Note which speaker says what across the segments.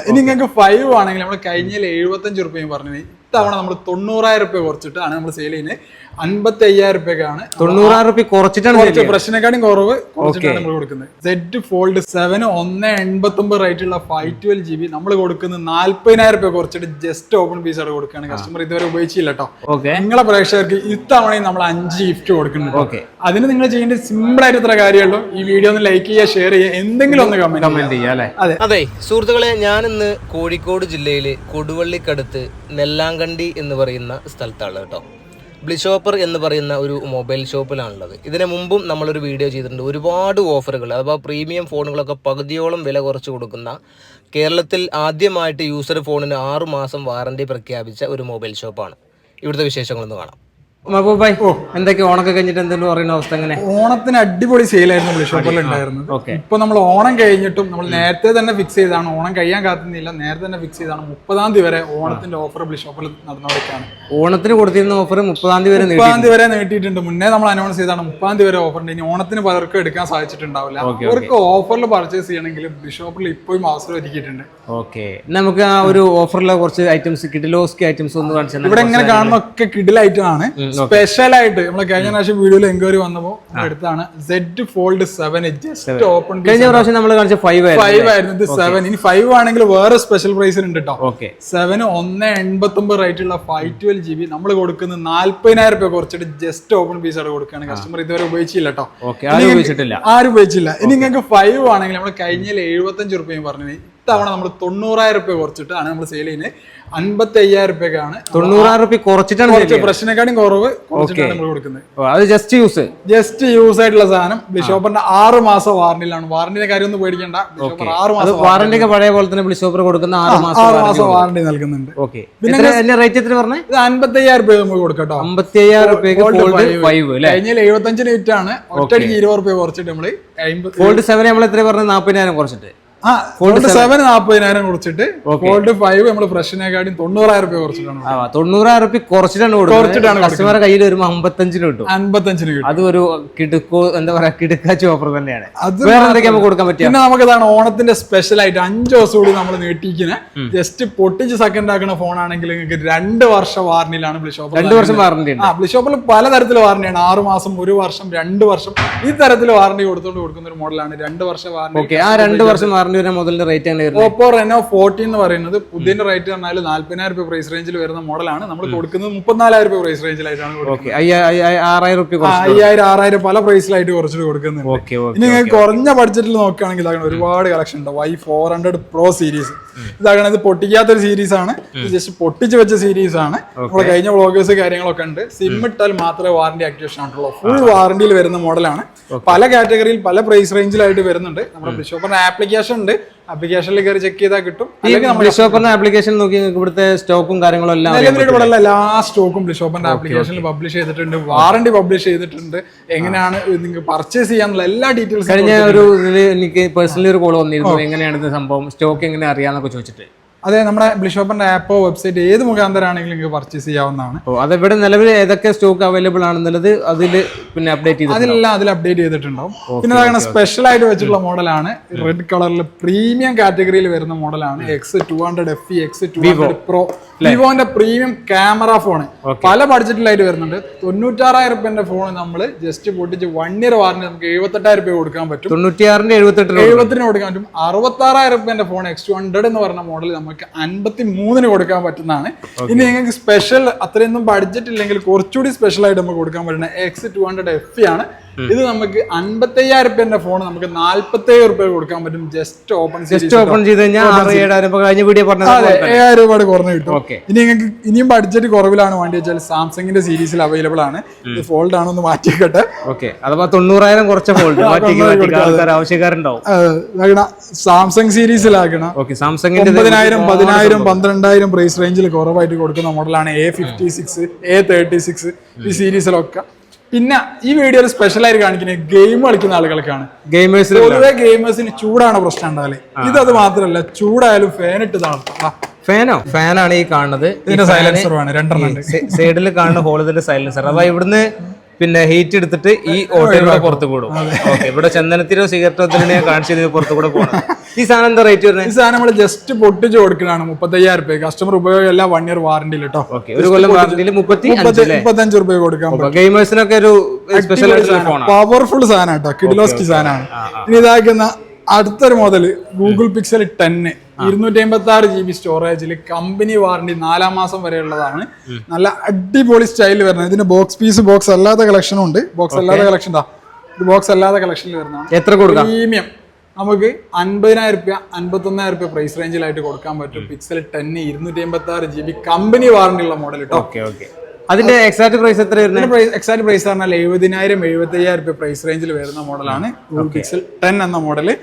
Speaker 1: ഇനി നിങ്ങൾക്ക് 5 ആണെങ്കിൽ നമ്മൾ കഴിഞ്ഞ 75 റുപ്യയും പറഞ്ഞു. ഇത്തവണ നമ്മൾ 90,000 റുപ്യ കുറച്ചിട്ടാണ് നമ്മൾ സെയിൽ ചെയ്യുന്നത്. 55,000 റുപ്യക്കാണ്.
Speaker 2: 90,000 റുപ്യ കുറച്ചിട്ടാണ്
Speaker 1: പ്രശ്നക്കാരും കുറവ് കുറച്ചിട്ടാണ് നമ്മൾ കൊടുക്കുന്നത്. Z Fold 7 189 റേറ്റുള്ള 512 GB നമ്മൾ കൊടുക്കുന്നത് 40,000 റുപ്യ കുറച്ചിട്ട് ജസ്റ്റ് ഓപ്പൺ പീസ് ആണ് കൊടുക്കുകയാണ്. കസ്റ്റമർ ഇതുവരെ ഉപയോഗിച്ചില്ല കേട്ടോ. നിങ്ങളെ പ്രേക്ഷകർക്ക് ഇത്തവണയും നമ്മൾ 5 ഗിഫ്റ്റ് കൊടുക്കുന്നുണ്ട്. അതിന് നിങ്ങൾ ചെയ്യേണ്ട സിമ്പിൾ ആയിട്ട് ഇത്ര കാര്യമുള്ളൂ. ഈ വീഡിയോ ഒന്ന് ലൈക്ക് ചെയ്യുക, ഷെയർ ചെയ്യുക, എന്തെങ്കിലും ഒന്ന് കമന്റ് ചെയ്യുക.
Speaker 3: അതെ സുഹൃത്തുക്കളെ, ഞാനിന്ന് കോഴിക്കോട് ജില്ലയില് കൊടുവള്ളിക്കടുത്ത് നെല്ലാങ്കണ്ടി എന്ന് പറയുന്ന സ്ഥലത്താണ് കേട്ടോ. ബ്ലിഷോപ്പർ എന്ന് പറയുന്ന ഒരു മൊബൈൽ ഷോപ്പിലാണുള്ളത്. ഇതിന് മുമ്പും നമ്മളൊരു വീഡിയോ ചെയ്തിട്ടുണ്ട്. ഒരുപാട് ഓഫറുകൾ അഥവാ പ്രീമിയം ഫോണുകളൊക്കെ പകുതിയോളം വില കുറച്ച് കൊടുക്കുന്ന, കേരളത്തിൽ ആദ്യമായിട്ട് യൂസർ ഫോണിന് 6 മാസം വാറണ്ടി പ്രഖ്യാപിച്ച ഒരു മൊബൈൽ ഷോപ്പാണ്. ഇവിടുത്തെ വിശേഷങ്ങളൊന്ന് കാണാം.
Speaker 2: എന്തൊക്കെ ഓണൊക്കെ കഴിഞ്ഞിട്ട് എന്തെങ്കിലും പറയുന്ന അവസ്ഥ? എങ്ങനെ?
Speaker 1: ഓണത്തിന് അടിപൊളി സെയിലായിരുന്നു ബ്ലിഷോപ്പറിൽ ഉണ്ടായിരുന്നത്. ഇപ്പൊ നമ്മൾ ഓണം കഴിഞ്ഞിട്ടും നമ്മൾ നേരത്തെ തന്നെ ഫിക്സ് ചെയ്താണ്. ഓണം കഴിയാൻ കാത്തുന്നില്ല, നേരത്തെ തന്നെ ഫിക്സ് ചെയ്താണ്. 30-ാം തീയതി വരെ ഓണത്തിന്റെ ഓഫർ ബ്ലിഷോപ്പറിൽ നടന്നുകൊടുക്കുകയാണ്.
Speaker 2: ഓണത്തിന് കൊടുത്തിരുന്ന ഓഫർ 30-ാം തീയതി വരെ
Speaker 1: നീട്ടിയിട്ടുണ്ട്. മുന്നേ നമ്മൾ അനൗൺസ് ചെയ്താണ് 30-ാം തീയതി വരെ ഓഫർ ഉണ്ട്. ഇനി ഓണത്തിന് പലർക്കും എടുക്കാൻ സാധിച്ചിട്ടുണ്ടാവില്ല. അവർക്ക് ഓഫറിൽ പർച്ചേസ് ചെയ്യണമെങ്കിൽ ബ്ലിഷോപ്പറിൽ ഇപ്പോഴും അവസരം ഒരുക്കിയിട്ടുണ്ട്.
Speaker 2: നമുക്ക് ആ ഒരു ഓഫറിലെ കുറച്ച് ഐറ്റംസ്, കിഡിലോസ്കി ഐറ്റംസ് ഒന്ന് കാണിച്ചു.
Speaker 1: ഇവിടെ എങ്ങനെ കാണുന്ന ഒക്കെ കിഡിൽ ഐറ്റം ആണ്. സ്പെഷ്യൽ ആയിട്ട് നമ്മളെ കഴിഞ്ഞ പ്രാവശ്യം വീഡിയോയിൽ എൻക്വയറി വന്നപ്പോ എടുത്താണ് Z Fold 7 ജസ്റ്റ് ഓപ്പൺ.
Speaker 2: കഴിഞ്ഞ പ്രാവശ്യം നമ്മൾ കാണിച്ച 5
Speaker 1: ആയിരുന്നു. ഇത് 7. ഇനി 5 ആണെങ്കിൽ വേറെ സ്പെഷ്യൽ പ്രൈസിൽ ഉണ്ട് കേട്ടോ. 7 189 റേറ്റുള്ള 512 GB നമ്മൾ കൊടുക്കുന്നത് 40,000 റുപ്യ കുറച്ചിട്ട് ജസ്റ്റ് ഓപ്പൺ പീസ് ആണ് കൊടുക്കുകയാണ്. കസ്റ്റമർ ഇതുവരെ ഉപയോഗിച്ചില്ല കേട്ടോ. ആരും ഉപയോഗിച്ചില്ല. ഇനി നിങ്ങൾക്ക് 5 ആണെങ്കിൽ നമ്മൾ കഴിഞ്ഞ 75 റുപ്യയും പറഞ്ഞു. ഇത്തവണ നമ്മൾ 90,000 റുപ്യ കുറച്ചിട്ടാണ് നമ്മൾ സെയിൽ ചെയ്യുന്നത്. 55,000 റുപ്യക്കാണ്.
Speaker 2: 90,000 റുപ്യ കുറച്ചിട്ടാണ്.
Speaker 1: പ്രശ്നക്കാരും കുറവ് കുറച്ചിട്ടാണ് നമ്മൾ കൊടുക്കുന്നത്.
Speaker 2: അത് ജസ്റ്റ്
Speaker 1: യൂസ് ആയിട്ടുള്ള സാധനം. ബ്ലിഷോപ്പറിന്റെ 6 മാസം വാറണ്ടിയിലാണ്. വാറണ്ടിയുടെ കാര്യം ഒന്നും പേടിക്കണ്ട. ബ്ലിഷോപ്പർ 6 മാസം
Speaker 2: വാറണ്ടി ഒക്കെ പഴയ പോലെ തന്നെ ബ്ലിഷോപ്പർ കൊടുക്കുന്ന 6 മാസം വാറണ്ടി
Speaker 1: നൽകുന്നുണ്ട്.
Speaker 2: പിന്നെ റേറ്റ് എത്ര പറഞ്ഞത്?
Speaker 1: ഇത് 55,000 റുപ്യ നമുക്ക് കൊടുക്കാം.
Speaker 2: 55,000 റുപ്യക്ക്
Speaker 1: കഴിഞ്ഞ 75 റേറ്റാണ്. ഒറ്റയ്ക്ക് 20 റുപ്യ കുറച്ചിട്ട് നമ്മള്
Speaker 2: ഫോൾഡ് 7 നമ്മൾ എത്ര പറഞ്ഞത്? 40,000 കുറച്ചിട്ട്.
Speaker 1: ഫോൾഡ് 7 40,000 കുറച്ചിട്ട് ഫോൾഡ് 5 നമ്മൾ ഫ്രഷിനെക്കാട്ടും 90,000 റുപ്യ കുറച്ചിട്ടാണ്.
Speaker 2: 90,000 റുപ്യ കുറച്ചിട്ടാണ്. കസ്റ്റമർ കയ്യിൽ വരുമ്പോൾ 55-ന് കിട്ടും.
Speaker 1: 55-ന് കിട്ടും.
Speaker 2: അത് ഒരു എന്താ പറയാ, കിടക്കാച്ചി ഓഫർ തന്നെയാണ്. വേറെ എന്തൊക്കെ നമുക്ക് കൊടുക്കാൻ പറ്റും?
Speaker 1: പിന്നെ നമുക്ക് ഇതാണ് ഓണത്തിന്റെ സ്പെഷ്യൽ ആയിട്ട് 5 ദിവസം കൂടി നമ്മൾ നീട്ടിയിരിക്കുന്നത്. ജസ്റ്റ് പൊട്ടിച്ച് സെക്കൻഡ് ആക്കുന്ന ഫോൺ ആണെങ്കിൽ നിങ്ങൾക്ക് 2 വർഷം വാറണ്ടിയിലാണ് ബ്ലിഷോപ്പർ.
Speaker 2: 2 വർഷം വാറണ്ടി.
Speaker 1: ബ്ലിഷോപ്പറിൽ പലതരത്തിലുള്ള വാറണ്ടിയാണ്. 6 മാസം, 1 വർഷം, 2 വർഷം ഈ തരത്തിൽ വാറണ്ടി കൊടുക്കുന്ന ഒരു മോഡലാണ്. 2 വർഷം വാറണ്ടി.
Speaker 2: ആ 2 വർഷം വാറണ്ടി മുതലിന്റെ റേറ്റ് ആണ്.
Speaker 1: ഓപ്പോ Reno 14 എന്ന് പറയുന്നത് പുതിയ റേറ്റ് പറഞ്ഞാൽ 40,000 റുപ്യ പ്രൈസ് റേഞ്ചിൽ വരുന്ന മോഡലാണ്. നമ്മൾ കൊടുക്കുന്നത് 34,000 റുപ്യ പ്രൈസ് റേഞ്ചിലായിട്ടാണ്. 5,000 പല പ്രൈസിലായിട്ട് കുറച്ചിട്ട് കൊടുക്കുന്നുണ്ട്. ഇനി നിങ്ങൾക്ക് കുറഞ്ഞ ബഡ്ജറ്റിൽ നോക്കുകയാണെങ്കിൽ ഒരുപാട് കളക്ഷൻ ഉണ്ട്. Y400 Pro series ഇതാകണം. ഇത് പൊട്ടിക്കാത്തൊരു സീരീസ് ആണ്. ജസ്റ്റ് പൊട്ടിച്ച് വെച്ച സീരീസ് ആണ്. നമ്മുടെ കഴിഞ്ഞ വ്ളോഗേഴ്സ് കാര്യങ്ങളൊക്കെ ഉണ്ട്. സിം ഇട്ടാൽ മാത്രമേ വാറണ്ടി ആക്ടിവേഷൻ ആയിട്ടുള്ളൂ. ഫുൾ വാറണ്ടിയിൽ വരുന്ന മോഡലാണ്. പല കാറ്റഗറിയിൽ പല പ്രൈസ് റേഞ്ചിലായിട്ട് വരുന്നുണ്ട്. നമ്മുടെ ബ്ലിഷോപ്പറിന്റെ ആപ്ലിക്കേഷൻ ഉണ്ട്. ആപ്ലിക്കേഷനിൽ കയറി ചെക്ക് ചെയ്താൽ കിട്ടും.
Speaker 2: ബ്ലിഷോപ്പറിന്റെ ആപ്ലിക്കേഷൻ നോക്കി ഇവിടുത്തെ സ്റ്റോക്കും കാര്യങ്ങളും എല്ലാം
Speaker 1: ഇവിടെ എല്ലാ സ്റ്റോക്കും ബ്ലിഷോപ്പറിന്റെ ആപ്ലിക്കേഷനിൽ പബ്ലിഷ് ചെയ്തിട്ടുണ്ട്. വാറണ്ടി പബ്ലിഷ് ചെയ്തിട്ടുണ്ട്. എങ്ങനെയാണ് നിങ്ങൾക്ക് പർച്ചേസ് ചെയ്യാനുള്ള എല്ലാ ഡീറ്റെയിൽസ്.
Speaker 2: കഴിഞ്ഞ എനിക്ക് പേഴ്സണലി ഒരു കോൾ വന്നിരുന്നു. എങ്ങനെയാണ് ഇത് സംഭവം, സ്റ്റോക്ക് എങ്ങനെ അറിയാന്നൊക്കെ ചോദിച്ചിട്ട്.
Speaker 1: അതെ, നമ്മുടെ ബ്ലിഷോപ്പറിന്റെ ആപ്പോ വെബ്സൈറ്റ് ഏത് മുഖാന്തരാണെങ്കിലും നിങ്ങൾക്ക് പർച്ചേസ് ചെയ്യാവുന്നതാണ്.
Speaker 2: അതെവിടെ നിലവിൽ ഏതൊക്കെ സ്റ്റോക്ക് അവൈലബിൾ ആണെന്നുള്ളത് അതിൽ പിന്നെ അപ്ഡേറ്റ്
Speaker 1: അപ്ഡേറ്റ് ചെയ്തിട്ടുണ്ടാവും. പിന്നെ സ്പെഷ്യൽ ആയിട്ട് വെച്ചിട്ടുള്ള മോഡലാണ്. റെഡ് കളറിൽ പ്രീമിയം കാറ്റഗറിയിൽ വരുന്ന മോഡലാണ്. X200 FE, X200 Pro. വിവോന്റെ പ്രീമിയം ക്യാമറ ഫോണ് പല ബഡ്ജറ്റിലായിട്ട് വരുന്നുണ്ട്. 96,000 റുപ്യന്റെ ഫോൺ നമ്മൾ ജസ്റ്റ് പൊട്ടിച്ച് 1 ഇയർ വാറണ്ടി നമുക്ക് 78,000 റുപ്യ കൊടുക്കാൻ പറ്റും.
Speaker 2: 96-ന്റെ
Speaker 1: 70-ന് കൊടുക്കാൻ പറ്റും. 66,000 റുപ്യന്റെ ഫോൺ X200 എന്ന് പറഞ്ഞ മോഡൽ നമുക്ക് 53-ന് കൊടുക്കാൻ പറ്റുന്നതാണ്. ഇനി നിങ്ങൾക്ക് സ്പെഷ്യൽ അത്രയൊന്നും ബഡ്ജറ്റ് ഇല്ലെങ്കിൽ കുറച്ചുകൂടി സ്പെഷ്യൽ ആയിട്ട് നമുക്ക് കൊടുക്കാൻ പറ്റുന്ന X200 FE ആണ്. ഇത് നമുക്ക് 55,000 റുപ്യന്റെ ഫോൺ നമുക്ക് 47,000 റുപ്യ കൊടുക്കാൻ പറ്റും. ജസ്റ്റ് ഓപ്പൺ
Speaker 2: ചെയ്ത് കഴിഞ്ഞാൽ
Speaker 1: 7,000 രൂപ കുറഞ്ഞു കിട്ടും. ഇനി നിങ്ങൾക്ക് ഇനിയും ബഡ്ജറ്റ് കുറവിലാണ് വേണ്ടി വെച്ചാൽ സാംസങ്ങിന്റെ സീരീസിൽ അവൈലബിൾ ആണ്. ഇത് ഫോൾഡ് ആണെന്ന് മാറ്റിക്കട്ടെ.
Speaker 2: അഥവാ 90,000 കുറച്ച ഫോൾഡ് ആവശ്യക്കാരുണ്ടാവും.
Speaker 1: സാംസങ് സീരീസിലാക്കണം. 9,000, 10,000, 12,000 പ്രൈസ് റേഞ്ചിൽ കുറവായിട്ട് കൊടുക്കുന്ന മോഡലാണ് A56, A36 ഈ സീരീസിലൊക്കെ. പിന്നെ ഈ വീഡിയോയിൽ സ്പെഷ്യൽ ആയിട്ട് കാണിക്കുന്നത് ഗെയിം കളിക്കുന്ന ആളുകൾക്കാണ്. പൊതുവെ ഗെയിമേഴ്സിന് ചൂടാണ് പ്രശ്നം ഉണ്ടാവില്ലേ. ഇതത് മാത്രമല്ല, ചൂടായാലും ഫാൻ ഇട്ട് താഴ്ത്താം.
Speaker 2: ഫാനാണ് ഈ കാണുന്നത്.
Speaker 1: ഇതിന്റെ സൈലൻസർ ആണ്. 2
Speaker 2: സൈഡിൽ കാണുന്ന ഹോൾ ഇതിന്റെ സൈലൻസർ. അപ്പൊ ഇവിടുന്ന് പിന്നെ ഹീറ്റ് എടുത്തിട്ട് ഈ ഓട്ടോയിലൂടെ പുറത്തു കൂടും. ഓക്കെ, ഇവിടെ ചന്ദനത്തിനോ സിഗരറ്റോ തന്നെ കാണിച്ചത് പുറത്തു കൂടെ പോകണം. ഈ സാധനം എന്താ റേറ്റ് വരുന്നത്?
Speaker 1: ഈ സാധനം നമ്മൾ ജസ്റ്റ് പൊട്ടിച്ച് കൊടുക്കുന്നതാണ് 35,000 രൂപ. കസ്റ്റമർ ഉപയോഗം എല്ലാം 1 year വാറന്റിയിൽ കേട്ടോ.
Speaker 2: ഒരു കൊല്ലം വാറന്റിയിൽ
Speaker 1: 35 രൂപ കൊടുക്കാം.
Speaker 2: ഗെയിമേഴ്സിനൊക്കെ ഒരു സ്പെഷ്യൽ
Speaker 1: പവർഫുൾ സാധനം കേട്ടോ, കിഡിലോസ്കി സാധനമാണ്. ഇനി ഇതാക്കുന്ന അടുത്തൊരു മോഡല് ഗൂഗിൾ പിക്സൽ 10 256 GB സ്റ്റോറേജിൽ കമ്പനി വാറന്റി 4 മാസം വരെ ഉള്ളതാണ്. നല്ല അടിപൊളി സ്റ്റൈലിൽ വരുന്നത്. ഇതിന്റെ ബോക്സ് അല്ലാത്ത കളക്ഷനും ഉണ്ട്. ബോക്സ് അല്ലാത്ത കളക്ഷൻ ബോക്സ് അല്ലാത്ത കളക്ഷനിൽ വരുന്നതാണ്.
Speaker 2: എത്ര കൊടുക്കാം?
Speaker 1: പ്രീമിയം നമുക്ക് 50,000 രൂപ 51,000 രൂപ പ്രൈസ് റേഞ്ചിലായിട്ട് കൊടുക്കാൻ പറ്റും. പിക്സൽ 10 256 GB കമ്പനി വാറന്റി ഉള്ള മോഡൽ കേട്ടോ.
Speaker 2: അതിന്റെ എക്സാക്ട് പ്രൈസ് എത്ര വരുന്നത്?
Speaker 1: എക്സാക്ട് പ്രൈസ് പറഞ്ഞാൽ 70,000 75,000 രൂപ പ്രൈസ് റേഞ്ചിൽ വരുന്ന മോഡലാണ് ഗൂഗിൾ പിക്സൽ 10 എന്ന മോഡല്.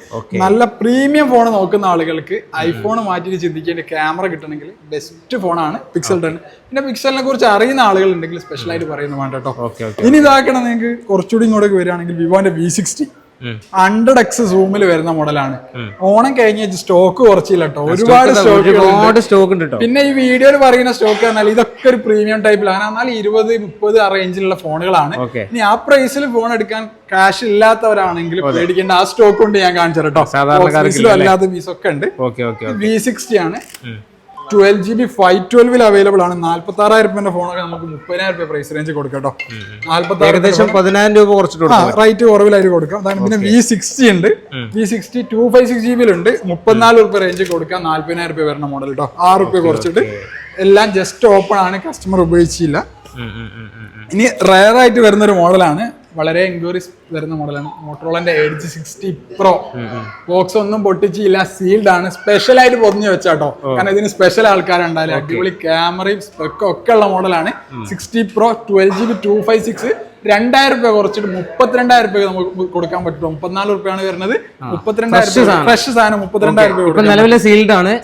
Speaker 1: നല്ല പ്രീമിയം ഫോൺ നോക്കുന്ന ആളുകൾക്ക് ഐഫോൺ മാറ്റിയിട്ട് ചിന്തിക്കേണ്ട ക്യാമറ കിട്ടണമെങ്കിൽ ബെസ്റ്റ് ഫോണാണ് പിക്സൽ 10. പിന്നെ പിക്സലിനെ കുറിച്ച് അറിയുന്ന ആളുകൾ ഉണ്ടെങ്കിൽ സ്പെഷ്യലായിട്ട് പറയുന്നത് വേണ്ട കേട്ടോ. ഇനി ഇതാക്കണം നിങ്ങൾക്ക് കുറച്ചുകൂടി ഇങ്ങോട്ടേക്ക് വരികയാണെങ്കിൽ വിവോന്റെ V60 100x സൂമിൽ വരുന്ന മോഡലാണ്. ഓണം കഴിഞ്ഞ സ്റ്റോക്ക് കുറച്ചില്ല കേട്ടോ, ഒരുപാട്
Speaker 2: സ്റ്റോക്ക് ഉണ്ട്.
Speaker 1: പിന്നെ ഈ വീഡിയോയിൽ പറയുന്ന സ്റ്റോക്ക് പറഞ്ഞാൽ ഇതൊക്കെ ഒരു പ്രീമിയം ടൈപ്പിലാണ്. എന്നാൽ 20-30 ആ റേഞ്ചിലുള്ള ഫോണുകളാണ്. ഇനി ആ പ്രൈസിൽ ഫോൺ എടുക്കാൻ ക്യാഷ് ഇല്ലാത്തവരാണെങ്കിൽ പേടിക്കേണ്ട, ആ സ്റ്റോക്ക് കൊണ്ട് ഞാൻ കാണിച്ചു കേട്ടോ. അല്ലാത്ത പീസൊക്കെ ഉണ്ട്. V60 ആണ്, 12 GB 512 അവൈലബിൾ ആണ്. 46,000 രൂപയുടെ ഫോണൊക്കെ നമുക്ക് 30,000 രൂപ പ്രൈസ് റേഞ്ച് കൊടുക്കാം കേട്ടോ.
Speaker 2: 46,000 10,000 രൂപ കുറച്ചിട്ട്
Speaker 1: റൈറ്റ് കുറവിലായിട്ട് കൊടുക്കാം. അതാണ്. പിന്നെ V60 ഉണ്ട്. V60 256 GB ഉണ്ട്. 34 രൂപ റേഞ്ച് കൊടുക്കാം. 40,000 രൂപ വരുന്ന മോഡൽ കേട്ടോ. 6 രൂപ കുറച്ചിട്ട്. എല്ലാം ജസ്റ്റ് ഓപ്പൺ ആണ്, കസ്റ്റമർ ഉപയോഗിച്ചില്ല. ഇനി റയർ ആയിട്ട് വരുന്ന ഒരു മോഡലാണ്, വളരെ എൻക്വയറീസ് വരുന്ന മോഡലാണ് മോട്ടോറോളന്റെ എഡ്ജ് 60 Pro. ബോക്സ് ഒന്നും പൊട്ടിച്ചില്ല, സീൽഡ് ആണ്. സ്പെഷ്യൽ ആയിട്ട് പൊതിഞ്ഞു വെച്ചാട്ടോ, കാരണം ഇതിന് സ്പെഷ്യൽ ആൾക്കാരുണ്ടായാലും. അടിപൊളി ക്യാമറയും സ്പെക്കും ഒക്കെ ഉള്ള മോഡലാണ്. 60 Pro 12 GB 256 2,000 രൂപ കുറച്ചിട്ട് 32,000 രൂപ നമുക്ക് കൊടുക്കാൻ പറ്റും. 34 രൂപയാണ് വരുന്നത്. 32,000 ഫ്രഷ് സാധനം 32,000 രൂപ.
Speaker 2: നിലവിലെ സീൽഡ് ആണ്.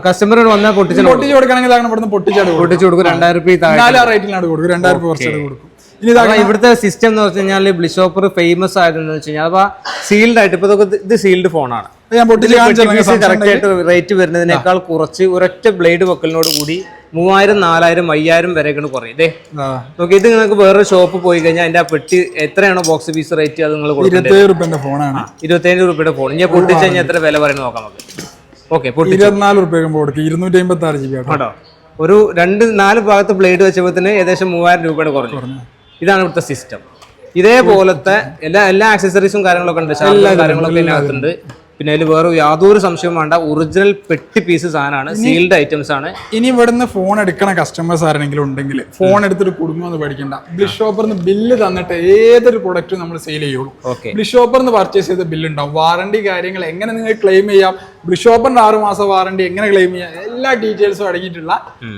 Speaker 2: കസ്റ്റമർ വന്നാൽ പൊട്ടിച്ചു
Speaker 1: കൊടുക്കണമെങ്കിൽ ഇവിടുന്ന് പൊട്ടിച്ചു കൊടുക്കും.
Speaker 2: 2,000 രൂപ
Speaker 1: 4 റേറ്റിലാണ് കൊടുക്കും. 2,000 രൂപ കുറച്ചിട്ട് കൊടുക്കും.
Speaker 2: ഇവിടുത്തെ സിസ്റ്റം എന്ന് വെച്ച് കഴിഞ്ഞാൽ ബ്ലിഷോപ്പർ ഫേമസ് ആയതെന്ന് വെച്ച് കഴിഞ്ഞാൽ അപ്പൊ സീൽഡ് ആയിട്ട് ഇപ്പൊ ഇത് സീൽഡ് ഫോണാണ്. കറക്റ്റ് ആയിട്ട് റേറ്റ് വരുന്നതിനേക്കാൾ കുറച്ച് ഒരൊറ്റ ബ്ലേഡ് വെക്കലിനോട് കൂടി 3,000 4,000 5,000 വരെയൊക്കെയാണ് കുറയും. ഇതേ നോക്കി, ഇത് നിങ്ങൾക്ക് വേറൊരു ഷോപ്പ് പോയി കഴിഞ്ഞാൽ അതിന്റെ ആ പെട്ടി എത്രയാണോ ബോക്സ് പീസ് റേറ്റ് അത് നിങ്ങൾ
Speaker 1: 27 രൂപയുടെ ഫോണാണ്.
Speaker 2: 27 രൂപയുടെ ഫോൺ. ഞാൻ പൊട്ടിച്ച് കഴിഞ്ഞാൽ എത്ര വില പറയുന്നത് നോക്കാം നമുക്ക്. ഓക്കെ,
Speaker 1: 24 രൂപ കൊടുക്കും. 256 GB
Speaker 2: കേട്ടോ. ഒരു 2-4 ഭാഗത്ത് ബ്ലേഡ് വെച്ചപ്പോഴത്തിന് ഏകദേശം 3,000 രൂപയുടെ കുറഞ്ഞു. ഇതാണ് ഇവിടുത്തെ സിസ്റ്റം. ഇതേപോലത്തെ എല്ലാ ആക്സസറീസും കാര്യങ്ങളൊക്കെ ഉണ്ട്, കാര്യങ്ങളൊക്കെ ഇതിനകത്തുണ്ട്. പിന്നെ അതിൽ വേറെ യാതൊരു സംശയവും വേണ്ട, ഒറിജിനൽ പെട്ടി പീസ് സാധനമാണ്, സീൽഡ് ഐറ്റംസ് ആണ്.
Speaker 1: ഇനി ഇവിടുന്ന് ഫോൺ എടുക്കണ കസ്റ്റമേഴ്സ് ആരെങ്കിലും ഉണ്ടെങ്കിൽ ഫോൺ എടുത്തിട്ട് കുടുങ്ങുമെന്ന് പഠിക്കണ്ട. ബ്ലിഷോപ്പറിന് ബില്ല് തന്നിട്ട് ഏതൊരു പ്രൊഡക്റ്റും നമ്മൾ സെയിൽ ചെയ്യുള്ളൂ. ബ്ലിഷോപ്പറിന് പർച്ചേസ് ചെയ്ത ബില്ല് ഉണ്ടാവും. വാറണ്ടി കാര്യങ്ങൾ എങ്ങനെ നിങ്ങൾക്ക് ക്ലെയിം ചെയ്യാം, ബ്ലിഷോപ്പറിന്റെ 6 മാസം വാറണ്ടി എങ്ങനെ ക്ലെയിം ചെയ്യാം, എല്ലാ ഡീറ്റെയിൽസും അടങ്ങിയിട്ടുള്ള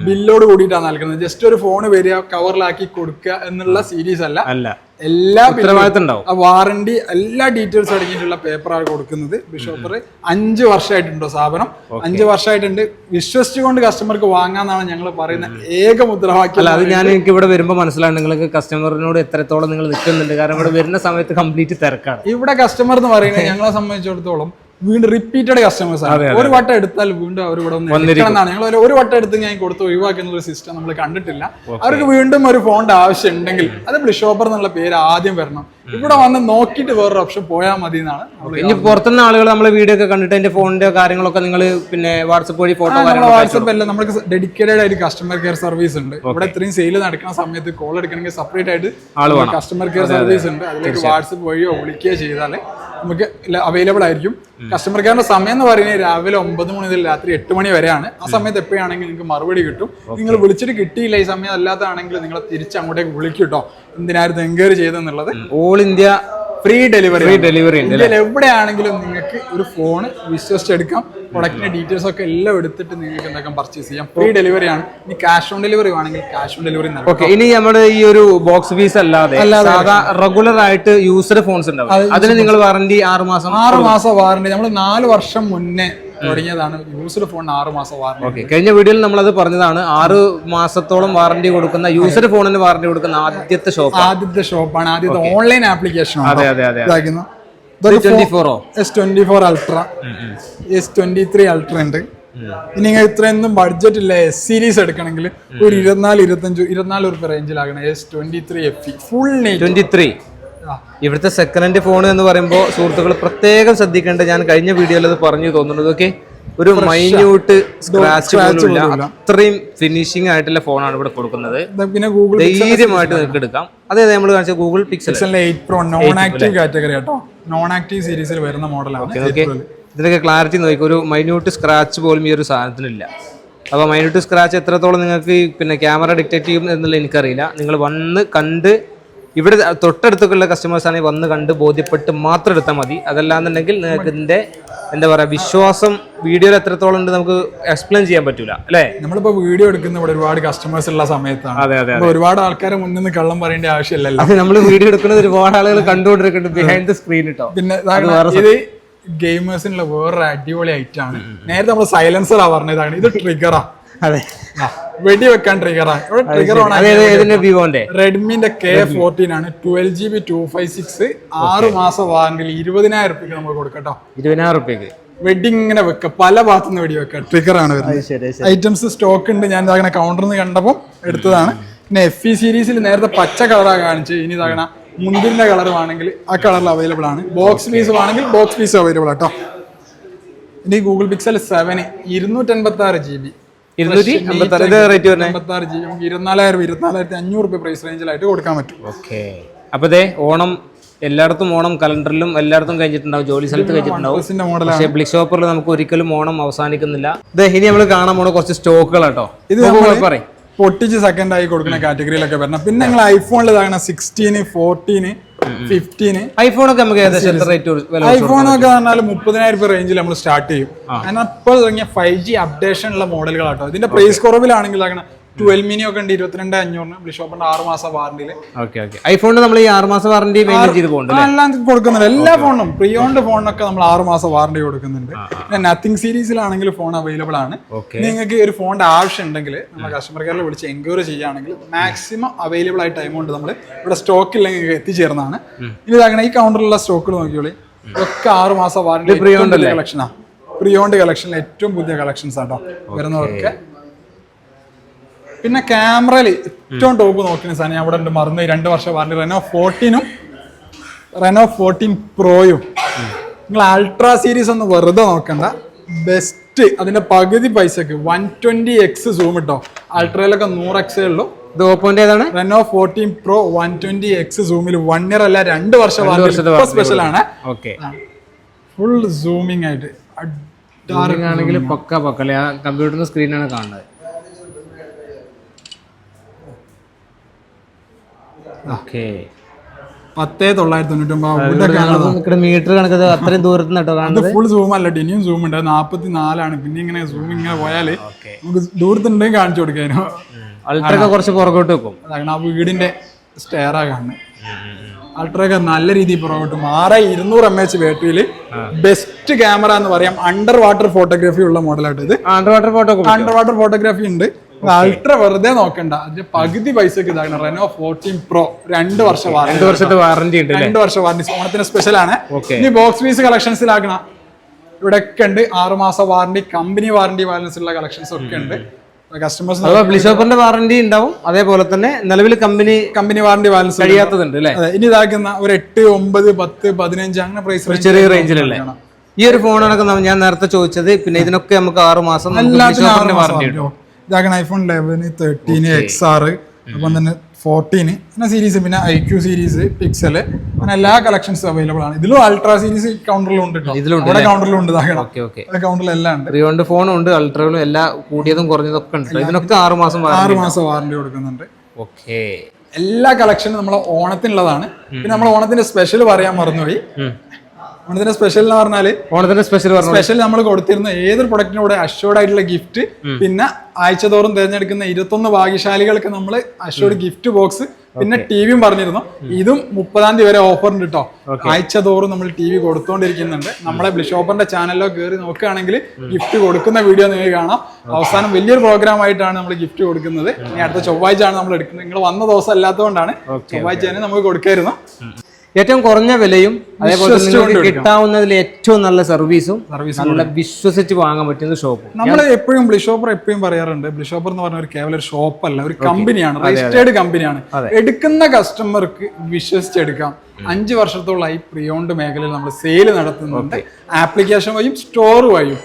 Speaker 1: ബില്ലോട് കൂടിയിട്ടാണ് നൽകുന്നത്. ജസ്റ്റ് ഒരു ഫോൺ വരിക കവറിലാക്കി കൊടുക്കുക എന്നുള്ള സീരീസ് അല്ല. എല്ലാ വാറണ്ടി എല്ലാ ഡീറ്റെയിൽസും അടങ്ങിയിട്ടുള്ള പേപ്പറാണ് കൊടുക്കുന്നത്. ബിഷോപ്പർ 5 വർഷമായിട്ടുണ്ടോ സ്ഥാപനം, 5 വർഷമായിട്ടുണ്ട്. വിശ്വസിച്ചുകൊണ്ട് കസ്റ്റമർക്ക് വാങ്ങാന്നാണ് ഞങ്ങൾ പറയുന്ന ഏക മുദ്രാവാക്യം.
Speaker 2: അല്ല, അത് ഞാൻ എനിക്ക് ഇവിടെ വരുമ്പോൾ മനസ്സിലാണ് നിങ്ങൾക്ക് കസ്റ്റമറിനോട് എത്രത്തോളം നിങ്ങൾ നിൽക്കുന്നുണ്ട്. കാരണം ഇവിടെ വരുന്ന സമയത്ത് കംപ്ലീറ്റ് തിരക്കാണ്.
Speaker 1: ഇവിടെ കസ്റ്റമർ എന്ന് പറയുന്നത് ഞങ്ങളെ സംബന്ധിച്ചിടത്തോളം വീണ്ടും റിപ്പീറ്റഡ് കസ്റ്റമേഴ്സ് ആണ്. ഒരു വട്ടം എടുത്താൽ വീണ്ടും അവർ ഇവിടെ വന്നിരിക്കണമെന്നാണ്. ഞങ്ങൾ ഒരു വട്ടം എടുത്ത് ഞാൻ കൊടുത്ത് ഒഴിവാക്കുന്ന ഒരു സിസ്റ്റം നമ്മൾ കണ്ടിട്ടില്ല. അവർക്ക് വീണ്ടും ഒരു ഫോണിന്റെ ആവശ്യം ഉണ്ടെങ്കിൽ അത് ബ്ലിഷോപ്പർ എന്നുള്ള പേര് ആദ്യം വരണം. ഇവിടെ വന്ന് നോക്കിയിട്ട് വേറൊരു ഓപ്ഷൻ പോയാൽ മതി എന്നാണ്.
Speaker 2: ഇനി പുറത്തുനിന്ന് ആളുകൾ നമ്മളെ വീഡിയോ ഒക്കെ കണ്ടിട്ട് എന്റെ ഫോണിന്റെ കാര്യങ്ങളൊക്കെ നിങ്ങൾ പിന്നെ വാട്സപ്പ് വഴി ഫോട്ടോ
Speaker 1: വാട്സപ്പ് അല്ല, നമുക്ക് ഡെഡിക്കേറ്റഡ് ആയിട്ട് കസ്റ്റമർ കെയർ സർവീസ് ഉണ്ട്. ഇവിടെ ഇത്രയും സെയിൽ നടക്കുന്ന സമയത്ത് കോൾ എടുക്കണമെങ്കിൽ സെപ്പറേറ്റ് ആയിട്ട് കസ്റ്റമർ കെയർ സർവീസ് ഉണ്ട്. അതിലേക്ക് വാട്സപ്പ് വഴിയോ വിളിക്കുകയോ ചെയ്താൽ നമുക്ക് അവൈലബിൾ ആയിരിക്കും. കസ്റ്റമർ കെയറിന്റെ സമയം എന്ന് പറയുന്നത് രാവിലെ 9 മണി മുതൽ രാത്രി 8 മണി വരെയാണ്. ആ സമയത്ത് എപ്പോഴാണെങ്കിൽ നിങ്ങൾക്ക് മറുപടി കിട്ടും. നിങ്ങൾ വിളിച്ചിട്ട് കിട്ടിയില്ല ഈ സമയം അല്ലാത്തതാണെങ്കിൽ നിങ്ങൾ തിരിച്ച് അങ്ങോട്ടേക്ക് വിളിക്കും കേട്ടോ, എന്തിനായിരുന്നു എൻക്വയറി ചെയ്തെന്നുള്ളത്.
Speaker 2: All India free delivery.
Speaker 1: ഇന്ത്യയിൽ എവിടെയാണെങ്കിലും നിങ്ങൾക്ക് ഒരു ഫോൺ വിശ്വസിച്ചെടുക്കാം. പ്രൊഡക്റ്റിന്റെ ഡീറ്റെയിൽസ് ഒക്കെ എല്ലാം എടുത്തിട്ട് നിങ്ങൾക്ക് എന്തൊക്കെ പർച്ചേസ് ചെയ്യാം. ഫ്രീ ഡെലിവറി ആണ്. ഇനി ക്യാഷ് ഓൺ ഡെലിവറി ആണെങ്കിൽ ക്യാഷ് ഓൺ ഡെലിവറി.
Speaker 2: ഓക്കെ, ഇനി നമ്മുടെ ഈ ഒരു ബോക്സ് പീസ് അല്ലാതെ റെഗുലർ ആയിട്ട് യൂസർ ഫോൺസ് ഉണ്ടാവും. അതിന് നിങ്ങൾ വാറന്റി 6
Speaker 1: മാസം വാറന്റി. നമ്മൾ 4 വർഷം മുന്നേ തുടങ്ങിയതാണ് യൂസർ ഫോണിന് 6 മാസം വാറന്റി.
Speaker 2: കഴിഞ്ഞ വീഡിയോയിൽ നമ്മളത് പറഞ്ഞതാണ്. 6 മാസത്തോളം വാറന്റി കൊടുക്കുന്ന യൂസർ ഫോണിന് വാറന്റി കൊടുക്കുന്ന ആദ്യത്തെ
Speaker 1: ഷോപ്പാണ്. ആദ്യത്തെ ഓൺലൈൻ ആപ്ലിക്കേഷൻ ആണ്.
Speaker 2: S24
Speaker 1: S24 Ultra, S23 Ultra ഉണ്ട്. ഇനി നിങ്ങൾ ഇത്രയൊന്നും ബഡ്ജറ്റ് ഇല്ല എസ് സീരീസ് എടുക്കണമെങ്കിൽ ഒരു 24 രൂപ റേഞ്ചിലാകണം S23 FE ഫുൾ
Speaker 2: 23. ഇവിടുത്തെ സെക്കൻഡ് ഹാൻഡ് ഫോൺ എന്ന് പറയുമ്പോൾ സുഹൃത്തുക്കൾ പ്രത്യേകം ശ്രദ്ധിക്കേണ്ട, ഞാൻ കഴിഞ്ഞ വീഡിയോയിൽ അത് പറഞ്ഞു തോന്നുന്നത്. ഓക്കെ, ഒരു മൈന്യൂട്ട് സ്ക്രാച്ച് പോലും ഇല്ല, അത്രയും ഫിനിഷിംഗ് ആയിട്ടുള്ള ഫോണാണ് ഇവിടെ കൊടുക്കുന്നത്.
Speaker 1: പിന്നെ ഗൂഗിൾ
Speaker 2: ധൈര്യമായിട്ട് നിങ്ങൾക്ക് എടുക്കാം. അതെ, നമ്മൾ കാണിച്ച Google pixel
Speaker 1: 8 Pro non active category കേട്ടോ, നോൺ ആക്റ്റീവ് സീരീസിൽ വരുന്ന മോഡലാണ്.
Speaker 2: ഇതിനൊക്കെ ക്ലാരിറ്റി നോക്കി, ഒരു മൈന്യൂട്ട് സ്ക്രാച്ച് പോലും ഈ ഒരു സാധനത്തിനില്ല. അപ്പോൾ മൈന്യൂട്ട് സ്ക്രാച്ച് എത്രത്തോളം നിങ്ങൾക്ക് പിന്നെ ക്യാമറ ഡിറ്റക്ട് ചെയ്യും എന്നുള്ളത് എനിക്കറിയില്ല. നിങ്ങൾ വന്ന് കണ്ട്, ഇവിടെ തൊട്ടടുത്തുള്ള കസ്റ്റമേഴ്സ് ആണെങ്കിൽ വന്ന് കണ്ട് ബോധ്യപ്പെട്ട് മാത്രം എടുത്താൽ മതി. അതല്ലാന്നുണ്ടെങ്കിൽ നിങ്ങൾക്ക് ഇതിന്റെ എന്താ പറയാ വിശ്വാസം വീഡിയോയിൽ എത്രത്തോളം ഉണ്ട് നമുക്ക് എക്സ്പ്ലെയിൻ ചെയ്യാൻ പറ്റൂല അല്ലേ.
Speaker 1: നമ്മളിപ്പോ വീഡിയോ എടുക്കുന്ന ഇവിടെ ഒരുപാട് കസ്റ്റമേഴ്സ് ഉള്ള സമയത്താണ്.
Speaker 2: അതെ അതെ,
Speaker 1: ഒരുപാട് ആൾക്കാരെ മുന്നിൽ നിന്ന് കള്ളം പറയേണ്ട ആവശ്യമില്ലല്ലോ.
Speaker 2: അത് നമ്മൾ വീഡിയോ എടുക്കുന്നത് ഒരുപാട് ആളുകൾ കണ്ടുകൊണ്ടിരിക്കുന്നുണ്ട് ബിഹൈൻഡ് ദ സ്ക്രീൻ കേട്ടോ.
Speaker 1: പിന്നെ ഇത് ഗെയിമേഴ്സിനുള്ള വേറൊരു അടിപൊളി ഐറ്റം ആണ്. നേരത്തെ നമ്മൾ സൈലൻസറാ പറഞ്ഞതാണ്, ഇത് ട്രിഗറാ.
Speaker 2: അതെ,
Speaker 1: വെടി വെക്കാൻ ട്രിഗറാ. ട്രിഗർ റെഡ്മിന്റെ K14 ആണ്, 12GB 256, 6 മാസം വാറന്റിയിൽ 20,000 രൂപയ്ക്ക് നമ്മൾ കൊടുക്കട്ടോ.
Speaker 2: 20,000 രൂപയ്ക്ക്
Speaker 1: വെഡിങ് ഇങ്ങനെ വെക്ക, പല ഭാഗത്തുനിന്ന് വെടി വെക്കുക. ട്രിഗർ ആണ് വരുന്നത്. ഐറ്റംസ് സ്റ്റോക്ക് ഉണ്ട്. ഞാൻ ഇതാകണ കൗണ്ടറിൽ നിന്ന് കണ്ടപ്പോൾ എടുത്തതാണ്. പിന്നെ FE സീരീസിൽ നേരത്തെ പച്ച കളറാണ് കാണിച്ച്, ഇനി ഇതാകണ മുന്തിരിന്റെ കളർ ആണെങ്കിൽ ആ കളറിൽ അവൈലബിൾ ആണ്. ബോക്സ് പീസ് ആണെങ്കിൽ ബോക്സ് പീസ് അവൈലബിൾ ആട്ടോ. ഇനി ഗൂഗിൾ പിക്സൽ 7 256GB 24,500 രൂപ പ്രൈസ് റേഞ്ചിലായിട്ട് കൊടുക്കാൻ പറ്റും.
Speaker 2: ഓക്കെ, അപ്പൊ ദേ ഓണം എല്ലായിടത്തും, ഓണം കലണ്ടറിലും എല്ലായിടത്തും കഴിഞ്ഞിട്ടുണ്ടാവും, ജോലി സ്ഥലത്ത് കഴിഞ്ഞിട്ടുണ്ടാവും. പക്ഷേ ബ്ലിഷോപ്പറിൽ നമുക്ക് ഒരിക്കലും ഓണം അവസാനിക്കുന്നില്ല. ഇനി നമ്മൾ കാണാൻ പോണ കുറച്ച് സ്റ്റോക്കുകൾ കേട്ടോ.
Speaker 1: ഇത് പറയും പൊട്ടിച്ച് സെക്കൻഡ് ആയി കൊടുക്കുന്ന കാറ്റഗറിയിലൊക്കെ വരണം. പിന്നെ നിങ്ങൾ ഐഫോണിൽ ഇതാകണം 16, 14, 15.
Speaker 2: ഐഫോണൊക്കെ നമുക്ക് ഏകദേശം
Speaker 1: ഐഫോണൊക്കെ പറഞ്ഞാൽ 30,000 രൂപ റേഞ്ചിൽ നമ്മൾ സ്റ്റാർട്ട് ചെയ്യും. കാരണം ഇപ്പോൾ തുടങ്ങിയ 5G അപ്ഡേഷൻ ഉള്ള മോഡലുകളാട്ടോ. ഇതിന്റെ പ്രൈസ് കുറവിലാണെങ്കിൽ 12 മിനി ഒക്കെ ഉണ്ട് 22,500 ബ്ലിഷോപ്പിന്റെ 6 മാസം വാറന്റിയിൽ.
Speaker 2: ഐഫോണിന് നമ്മൾ ഈ 6 മാസം വാറന്റി
Speaker 1: എല്ലാം കൊടുക്കുന്നുണ്ട്. എല്ലാ ഫോണും പ്രീ ഓൺഡ് ഫോണിനൊക്കെ നമ്മൾ 6 മാസം വാറന്റി കൊടുക്കുന്നുണ്ട്. പിന്നെ നത്തിങ് സീരീസിലാണെങ്കിൽ ഫോൺ അവൈലബിൾ ആണ്. നിങ്ങൾക്ക് ഒരു ഫോണിന്റെ ആവശ്യം ഉണ്ടെങ്കിൽ നമ്മൾ കസ്റ്റമർ കെയറിൽ വിളിച്ച് എൻക്വയറി ചെയ്യുകയാണെങ്കിൽ മാക്സിമം അവൈലബിൾ ആയ ടൈം കൊണ്ട് നമ്മൾ ഇവിടെ സ്റ്റോക്ക് ഇല്ലെങ്കിൽ എത്തിച്ചേർന്നതാണ്. ഇനി ഇതാകണ ഈ കൗണ്ടറിലുള്ള സ്റ്റോക്കുകൾ നോക്കിയോളി, ഇതൊക്കെ 6 മാസം വാറന്റി കളക്ഷനാ. പ്രീ ഓൺഡ് കളക്ഷനിൽ ഏറ്റവും പുതിയ കളക്ഷൻസ് ആട്ടോ വരുന്നതൊക്കെ. പിന്നെ ക്യാമറയിൽ ഏറ്റവും ടോപ്പ് നോക്കുന്ന സാധനം അവിടെ ഉണ്ട്, മറന്ന് 2 വർഷം വാറന്റി. Reno 14 പ്രോയും നിങ്ങൾ അൾട്രാ സീരീസ് ഒന്ന് വെറുതെ നോക്കണ്ട, ബെസ്റ്റ്. അതിന്റെ പകുതി പൈസക്ക് 120x സൂം ഇട്ടോ. അൾട്രയിലൊക്കെ 100x ഉള്ളൂ.
Speaker 2: ഇത് ഓപ്പോന്റെ ഏതാണ്?
Speaker 1: Reno 14 Pro 120x സൂമിൽ 1 ഇയർ അല്ല 2 വർഷം സ്പെഷ്യൽ ആണ്. ഫുൾ സൂമിങ് ആയിട്ട്
Speaker 2: ആണെങ്കിൽ പക്ക പക്കല്ലേ, ആ കമ്പ്യൂട്ടറിന്റെ സ്ക്രീനാണ് കാണുന്നത്. ഓക്കെ,
Speaker 1: 10,999
Speaker 2: മീറ്റർ കണക്കത് അത്രയും ദൂരത്ത് കേട്ടോ കാണുന്നത്.
Speaker 1: ഫുൾ സൂം അല്ല, ഇനിയും സൂം ഉണ്ട്. 44 പിന്നെ ഇങ്ങനെ സൂം ഇങ്ങനെ പോയാല് നമുക്ക് ദൂരത്തുണ്ടെങ്കിൽ കാണിച്ചു കൊടുക്കാനോ.
Speaker 2: അൾട്രയൊക്കെ കുറച്ച് പുറകോട്ട് വെക്കും.
Speaker 1: അതാണ് ആ വീടിന്റെ സ്റ്റെയറാ കാണുന്നത്. അൾട്രയൊക്കെ നല്ല രീതിയിൽ പുറകോട്ടും. 6200 mAh ബാറ്ററിയിൽ ബെസ്റ്റ് ക്യാമറ എന്ന് പറയാം. അണ്ടർ വാട്ടർ ഫോട്ടോഗ്രാഫി ഉള്ള മോഡലായിട്ട് ഇത്.
Speaker 2: അണ്ടർ
Speaker 1: വാട്ടർ ഫോട്ടോഗ്രാഫി ഉണ്ട്. അൾട്ര വെറുതെ നോക്കണ്ട, അതിന്റെ പകുതി പൈസക്ക് ഇതാണ്. Reno 14 Pro 2 വർഷം വാറന്റി.
Speaker 2: 2 വർഷത്തെ വാറന്റി ഉണ്ട്.
Speaker 1: 2 വർഷം വാറന്റി ഓണത്തിന് സ്പെഷ്യൽ ആണ്. ഇനി ബോക്സ് പീസ് കളക്ഷൻസിലാക്കണം. ഇവിടെ ഒക്കെ ഉണ്ട് 6 മാസം വാറന്റി, കമ്പനി വാറന്റി ബാലൻസ് ഉള്ള കളക്ഷൻസ് ഒക്കെ ഉണ്ട്. കസ്റ്റമേഴ്സ്
Speaker 2: ബ്ലിഷോപ്പറിന്റെ വാറന്റി ഉണ്ടാവും. അതേപോലെ തന്നെ നിലവിൽ കമ്പനി വാറന്റി ബാലൻസ് കഴിയാത്തതുണ്ട് അല്ലേ.
Speaker 1: ഇനി ഇതാക്കുന്ന ഒരു 8, 9, 10, 15 അങ്ങനെ പ്രൈസ്
Speaker 2: ചെറിയ റേഞ്ചിലല്ലേ. ഈ ഒരു ഫോണാണൊക്കെ ഞാൻ നേരത്തെ ചോദിച്ചത്. പിന്നെ ഇതിനൊക്കെ നമുക്ക് 6 മാസം വാറന്റി ഉണ്ട്.
Speaker 1: ഇതാക്കണം ഐഫോൺ 11, 13, XR, അപ്പം തന്നെ 14 അങ്ങനെ സീരീസ്, പിന്നെ IQ സീരീസ്, പിക്സൽ, അങ്ങനെ എല്ലാ കളക്ഷൻസും അവൈലബിൾ ആണ്. ഇതിലും അൾട്രാ സീരീസ് കൗണ്ടറിലും ഉണ്ട്. കൗണ്ടറിലും ഉണ്ട്, കൗണ്ടറിലെല്ലാം ഉണ്ട്.
Speaker 2: ഫോണും ഉണ്ട്, അൾട്രകളും എല്ലാം കൂടിയതും കുറഞ്ഞതൊക്കെ ഉണ്ട്. ഇതിനൊക്കെ 6 മാസം
Speaker 1: വാറന്റി കൊടുക്കുന്നുണ്ട്. ഓക്കെ, എല്ലാ കളക്ഷനും നമ്മളെ ഓണത്തിനുള്ളതാണ്. പിന്നെ നമ്മൾ ഓണത്തിന്റെ സ്പെഷ്യൽ പറയാൻ മറന്നുപോയി. ഓണത്തിന്റെ സ്പെഷ്യൽ എന്ന് പറഞ്ഞാല് സ്പെഷ്യൽ നമ്മൾ കൊടുത്തിരുന്ന ഏതൊരു പ്രൊഡക്റ്റിനും കൂടെ അഷ്യോർഡ് ആയിട്ടുള്ള ഗിഫ്റ്റ്, പിന്നെ ആഴ്ച തോറും തിരഞ്ഞെടുക്കുന്ന 21 ഭാഗ്യശാലികൾക്ക് നമ്മൾ അഷ്യോർഡ് ഗിഫ്റ്റ് ബോക്സ്, പിന്നെ ടിവിയും പറഞ്ഞിരുന്നു. ഇതും 30-ാം തീയതി വരെ ഓഫർ ഉണ്ട് കേട്ടോ. ആഴ്ച തോറും നമ്മൾ TV കൊടുത്തോണ്ടിരിക്കുന്നുണ്ട്. നമ്മളെ ബ്ലിഷോപ്പറിന്റെ ചാനലിലോ കയറി നോക്കുകയാണെങ്കിൽ ഗിഫ്റ്റ് കൊടുക്കുന്ന വീഡിയോ നിങ്ങൾക്ക് കാണാം. അവസാനം വലിയൊരു പ്രോഗ്രാം ആയിട്ടാണ് നമ്മൾ ഗിഫ്റ്റ് കൊടുക്കുന്നത്. ഇനി അടുത്ത ചൊവ്വാഴ്ചയാണ് നമ്മൾ എടുക്കുന്നത്. നിങ്ങൾ വന്ന ദിവസം അല്ലാത്തതുകൊണ്ടാണ് ചൊവ്വാഴ്ച തന്നെ നമുക്ക് കൊടുക്കായിരുന്നു.
Speaker 2: ഏറ്റവും കുറഞ്ഞ വിലയും അതേപോലെ നിങ്ങൾക്ക് കിട്ടാവുന്നതിൽ ഏറ്റവും നല്ല സർവീസും നല്ല വിശ്വസിച്ച് വാങ്ങാൻ പറ്റുന്ന ഷോപ്പും.
Speaker 1: നമ്മൾ എപ്പോഴും ബ്ലിഷോപ്പർ എപ്പോഴും പറയാറുണ്ട്, ബ്ലിഷോപ്പർ എന്ന് പറഞ്ഞ ഒരു കേവലം ഒരു ഷോപ്പല്ല, ഒരു കമ്പനിയാണ്, രജിസ്റ്റേർഡ് കമ്പനിയാണ്. എടുക്കുന്ന കസ്റ്റമർക്ക് വിശ്വസിച്ചെടുക്കാം. 5 വർഷത്തോളമായി പ്രീ ഓൺഡ് മേഖലയിൽ നമ്മൾ സെയിൽ നടത്തുന്നുണ്ട്. ആപ്ലിക്കേഷൻ വഴിയും സ്റ്റോർ വഴിയും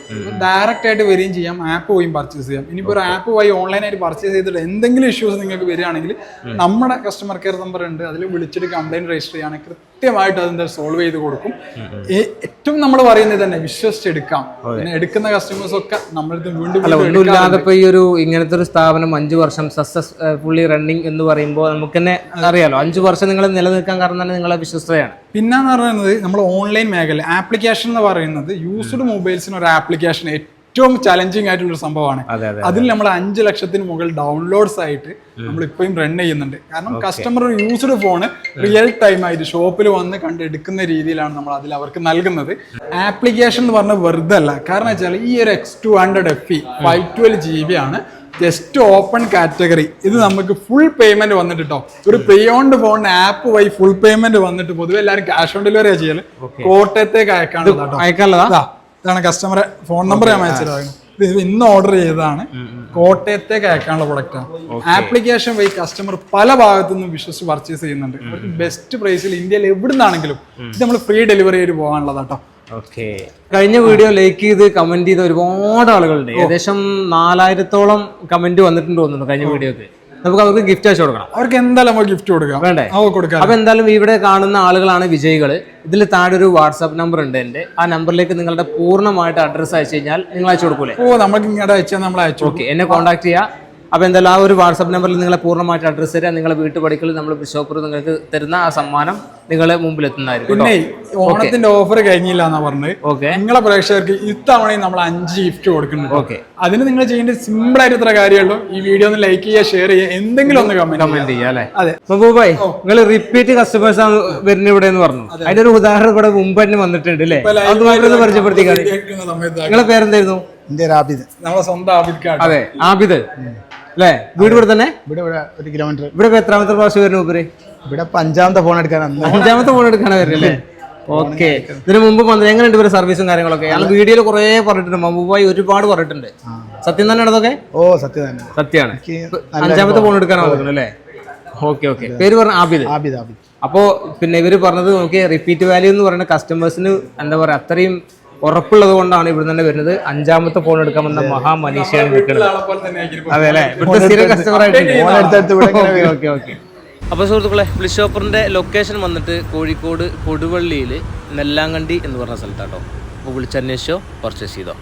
Speaker 1: ഡയറക്റ്റ് ആയിട്ട് വരികയും ചെയ്യാം, ആപ്പ് വഴിയും പർച്ചേസ് ചെയ്യാം. ഇനിയിപ്പോൾ ഒരു ആപ്പ് വഴി ഓൺലൈനായിട്ട് പർച്ചേസ് ചെയ്തിട്ട് എന്തെങ്കിലും ഇഷ്യൂസ് നിങ്ങൾക്ക് വരികയാണെങ്കിൽ നമ്മുടെ കസ്റ്റമർ കെയർ നമ്പർ ഉണ്ട്, അതിൽ വിളിച്ചിട്ട് കംപ്ലൈന്റ് രജിസ്റ്റർ ചെയ്യുകയാണെങ്കിൽ കൃത്യമായിട്ട് അതിന്റെ സോൾവ് ചെയ്ത് കൊടുക്കും. ഏറ്റവും നമ്മൾ പറയുന്നത് തന്നെ വിശ്വസിച്ചെടുക്കാം. പിന്നെ എടുക്കുന്ന കസ്റ്റമേഴ്സ് ഒക്കെ നമ്മളിത് വീണ്ടും
Speaker 2: ഒന്നുമില്ലാതെ ഈ ഒരു ഇങ്ങനത്തെ ഒരു സ്ഥാപനം 5 വർഷം സക്സസ്ഫുള്ളി റണ്ണിങ് എന്ന് പറയുമ്പോൾ നമുക്ക് തന്നെ അറിയാലോ, 5 വർഷം നിങ്ങൾ നിലനിൽക്കാൻ കാരണം തന്നെ നിങ്ങളെ വിശ്വസ്തയാണ്.
Speaker 1: പിന്നെന്ന് പറയുന്നത് നമ്മൾ ഓൺലൈൻ മേഖല ആപ്ലിക്കേഷൻ എന്ന് പറയുന്നത് യൂസ്ഡ് മൊബൈൽസിന് ഒരു ആപ്ലിക്കേഷൻ ഏറ്റവും ചലഞ്ചിങ് ആയിട്ടുള്ള ഒരു സംഭവമാണ്. അതിൽ നമ്മൾ 5 ലക്ഷത്തിന് മുകളിൽ ഡൗൺലോഡ്സ് ആയിട്ട് നമ്മൾ ഇപ്പോഴും റൺ ചെയ്യുന്നുണ്ട്. കാരണം കസ്റ്റമർ ഒരു യൂസ്ഡ് ഫോണ് റിയൽ ടൈം ആയിട്ട് ഷോപ്പിൽ വന്ന് കണ്ടെടുക്കുന്ന രീതിയിലാണ് നമ്മൾ അതിൽ അവർക്ക് നൽകുന്നത്. ആപ്ലിക്കേഷൻ എന്ന് പറഞ്ഞാൽ വെറുതെ അല്ല. കാരണം വെച്ചാൽ ഈ ഒരു X200 FE 512 GB ആണ്. Just open category. ഇത് നമുക്ക് ഫുൾ പേയ്മെന്റ് വന്നിട്ട് കേട്ടോ. ഒരു പ്രീ ഓൺഡ് ഫോണിന് ആപ്പ് വഴി ഫുൾ പേയ്മെന്റ് വന്നിട്ട് പൊതുവെ എല്ലാവരും ക്യാഷ് ഓൺ ഡെലിവറി ചെയ്യല്. കോട്ടയത്തേക്ക് അയക്കാനുള്ളതാ. ഇതാണ് കസ്റ്റമറെ ഫോൺ നമ്പർ ഞാൻ അയച്ചിരുന്നു. ഇത് ഇന്ന് ഓർഡർ ചെയ്തതാണ്. കോട്ടയത്തേക്ക് അയക്കാനുള്ള പ്രൊഡക്റ്റാണ്. ആപ്ലിക്കേഷൻ വഴി കസ്റ്റമർ പല ഭാഗത്തു നിന്നും വിശ്വസിച്ച് പർച്ചേസ് ചെയ്യുന്നുണ്ട്. ബെസ്റ്റ് പ്രൈസിൽ ഇന്ത്യയിൽ എവിടുന്നാണെങ്കിലും ഇത് നമ്മൾ ഫ്രീ ഡെലിവറി ആയിട്ട് പോകാനുള്ളതാട്ടോ.
Speaker 2: ഓക്കെ, കഴിഞ്ഞ വീഡിയോ ലൈക്ക് ചെയ്ത് കമന്റ് ചെയ്ത ഒരുപാട് ആളുകളുണ്ട്. ഏകദേശം 4000-ഓളം കമന്റ് വന്നിട്ടുണ്ട് തോന്നുന്നു കഴിഞ്ഞ വീഡിയോക്ക്. നമുക്ക് അവർക്ക് ഗിഫ്റ്റ് അയച്ചു കൊടുക്കണം.
Speaker 1: അവർക്ക് എന്തായാലും നമുക്ക് ഗിഫ്റ്റ് കൊടുക്കാം. വേണ്ടേ?
Speaker 2: അപ്പൊ എന്തായാലും ഇവിടെ കാണുന്ന ആളുകളാണ് വിജയികൾ. ഇതിൽ താഴെ ഒരു വാട്സാപ്പ് നമ്പർ ഉണ്ട് എന്റെ. ആ നമ്പറിലേക്ക് നിങ്ങളുടെ പൂർണ്ണമായിട്ട് അഡ്രസ്സ് അയച്ചു കഴിഞ്ഞാൽ നിങ്ങൾ അയച്ചു കൊടുക്കൂലേ?
Speaker 1: നമുക്ക് ഇങ്ങോട്ട് അയച്ചാൽ നമ്മൾ അയച്ചു.
Speaker 2: ഓക്കെ, എന്നെ കോൺടാക്ട് ചെയ്യാം. അപ്പോൾ എന്തായാലും ആ ഒരു വാട്സാപ്പ് നമ്പറിൽ നിങ്ങളെ പൂർണ്ണമായിട്ട് അഡ്രസ്സ് തരാം. നിങ്ങളെ വീട്ടുപടിക്കൽ നമ്മൾ ബ്ലിഷോപ്പർ നിങ്ങൾക്ക് തരുന്ന ആ സമ്മാനം നിങ്ങളെ മുമ്പിൽ എത്തുന്നതായിരിക്കും.
Speaker 1: പിന്നെ ഓണത്തിന്റെ ഓഫർ കഴിഞ്ഞില്ല എന്നാ പറഞ്ഞത്. ഓക്കെ, നിങ്ങളെ പ്രേക്ഷകർക്ക് ഇത്തവണയും നമ്മൾ 5 ഗിഫ്റ്റ് കൊടുക്കുന്നുണ്ട്. ഓക്കെ, അതിന് നിങ്ങൾ ചെയ്യേണ്ടത് സിമ്പിൾ ആയിട്ട് ഇത്ര കാര്യമുള്ളൂ. ഈ വീഡിയോ ഒന്ന് ലൈക്ക് ചെയ്യുക, ഷെയർ ചെയ്യുക, എന്തെങ്കിലും ഒന്ന് കമന്റ് ചെയ്യുക അല്ലേ? അതെ.
Speaker 2: മഹബൂബായി, നിങ്ങൾ റിപ്പീറ്റ് കസ്റ്റമേഴ്സ് ആണ് വരുന്നത് ഇവിടെ എന്ന് പറഞ്ഞു. അതിന്റെ ഒരു ഉദാഹരണം ഇവിടെ മുമ്പ് തന്നെ വന്നിട്ടുണ്ട് അല്ലേ? അത് പരിചയപ്പെടുത്തിക്കാണ്. നിങ്ങളെ പേരെന്തായിരുന്നു?
Speaker 1: നമ്മളെ സ്വന്തം ആബിദ്.
Speaker 2: അതെ, ആബിദ് അല്ലേ? വീട് ഇവിടെ തന്നെ?
Speaker 4: ഇവിടെ 1 കിലോമീറ്റർ.
Speaker 2: ഇവിടെ എത്രാമത്തെ പ്രാവശ്യം വരുന്നു ഉപരി?
Speaker 4: ഇവിടെ 5ാമത്തെ ഫോൺ എടുക്കാനാണ്.
Speaker 2: 5ാമത്തെ ഫോൺ എടുക്കാനാണ് വരുന്നത്. ഓക്കെ, ഇതിന് മുമ്പ് വന്നത് എങ്ങനെയുണ്ട് ഇവരുടെ സർവീസും കാര്യങ്ങളൊക്കെ? ഞങ്ങൾ വീഡിയോയിൽ കുറെ പറഞ്ഞിട്ടുണ്ട്, മഹബൂബായി ഒരുപാട് പറഞ്ഞിട്ടുണ്ട്. സത്യം തന്നെയാണ് അതൊക്കെ?
Speaker 4: ഓ, സത്യം തന്നെ,
Speaker 2: സത്യമാണ്. 5ാമത്തെ ഫോൺ എടുക്കാനാണ് വരുന്നത് അല്ലേ? ഓക്കെ ഓക്കെ, പേര് പറഞ്ഞ ആബിദ്. അപ്പോ പിന്നെ ഇവര് പറഞ്ഞത് നോക്കിയ റിപ്പീറ്റ് വാല്യൂ എന്ന് പറയുന്ന കസ്റ്റമേഴ്സിന് എന്താ പറയാ അത്രയും ഉറപ്പുള്ളത് കൊണ്ടാണ് ഇവിടെ തന്നെ വരുന്നത്. 5ാമത്തെ ഫോൺ എടുക്കാൻ വന്ന മഹാമനീഷയാണ് നിൽക്കുന്നത്. അതെ അല്ലേ? ഇവിടുത്തെ സ്ഥിര കസ്റ്റമർ ആയിട്ട്. Okay okay. അപ്പോൾ സുഹൃത്തുക്കളെ, ബ്ലിഷോപ്പറിൻ്റെ ലൊക്കേഷൻ വന്നിട്ട് കോഴിക്കോട് കൊടുവള്ളിയിൽ നെല്ലാങ്കണ്ടി എന്ന് പറഞ്ഞ സ്ഥലത്താട്ടോ. അപ്പോൾ വിളിച്ചന്വേഷിച്ചോ, പർച്ചേസ് ചെയ്തോ.